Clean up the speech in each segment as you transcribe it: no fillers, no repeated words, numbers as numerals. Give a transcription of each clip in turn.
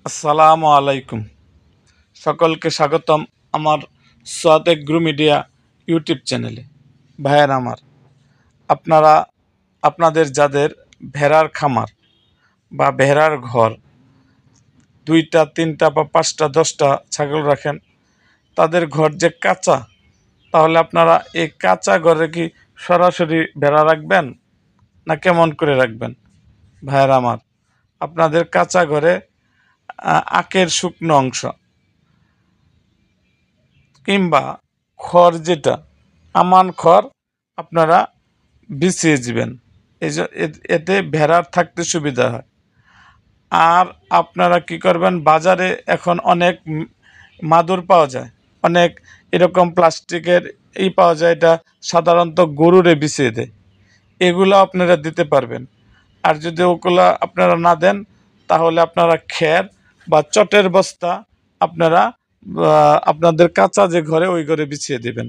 আসসালামু আলাইকুম। সকলকে স্বাগতম আমার সোয়াদ এগ্রো মিডিয়া ইউটিউব চ্যানেলে। ভাইয়ের আমার, আপনারা আপনাদের যাদের ভেড়ার খামার বা ভেড়ার ঘর 2টা 3টা বা 5টা 10টা ছাগল রাখেন, তাদের ঘর যে কাঁচা, তাহলে আপনারা এই কাঁচা ঘরে কি সরাসরি ভেড়া রাখবেন না কেমন করে রাখবেন? ভাইয়ের আমার, আপনাদের কাঁচা ঘরে আখের শুকনো অংশ কিংবা খড়, যেটা আমান খড়, আপনারা বিছিয়ে দিবেন। এতে ভেড়ার থাকতে সুবিধা হয়। আর আপনারা কি করবেন, বাজারে এখন অনেক মাদুর পাওয়া যায়, অনেক এরকম প্লাস্টিকের পাওয়া যায়, এটা সাধারণত গরুরে বিছিয়ে দেয়। এগুলো আপনারা দিতে পারবেন। আর যদি ওগুলো আপনারা না দেন, তাহলে আপনারা খের বা চটের বস্তা আপনারা আপনাদের কাঁচা যে ঘরে, ওই ঘরে বিছিয়ে দেবেন।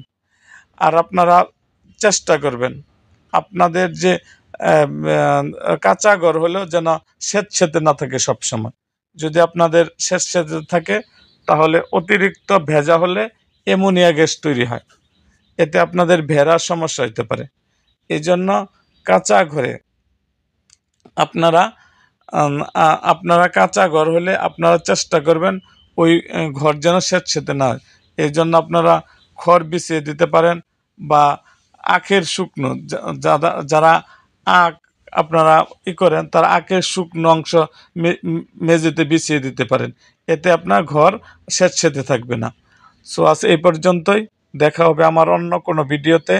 আর আপনারা চেষ্টা করবেন আপনাদের যে কাঁচা ঘর হলেও যেন স্যাঁতসেঁতে না থাকে সবসময়। যদি আপনাদের স্যাঁতসেঁতে থাকে, তাহলে অতিরিক্ত ভেজা হলে অ্যামোনিয়া গ্যাস তৈরি হয়, এতে আপনাদের ভেড়ার সমস্যা হতে পারে। এই জন্য কাঁচা ঘরে আপনারা আপনারা কাঁচা ঘর হলে আপনারা চেষ্টা করবেন ওই ঘর যেন স্যাঁতসেঁতে না হয়। এই জন্য আপনারা খড় বিছিয়ে দিতে পারেন, বা আখের শুকনো, যারা আখ আপনারা করেন, তারা আখের শুকনো অংশ মেঝেতে বিছিয়ে দিতে পারেন। এতে আপনার ঘর স্যাঁতসেঁতে থাকবে না। সো আজ এই পর্যন্তই। দেখা হবে আমার অন্য কোনো ভিডিওতে।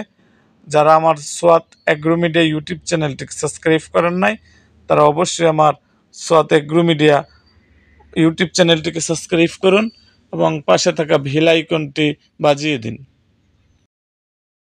যারা আমার সোয়াদ এগ্রো মিডিয়া ইউটিউব চ্যানেলটিকে সাবস্ক্রাইব করেন নাই, তারা অবশ্যই আমার সোয়াদ এগ্রো মিডিয়া ইউটিউব চ্যানেলটিকে সাবস্ক্রাইব করুন এবং পাশে থাকা বেল আইকনটি বাজিয়ে দিন।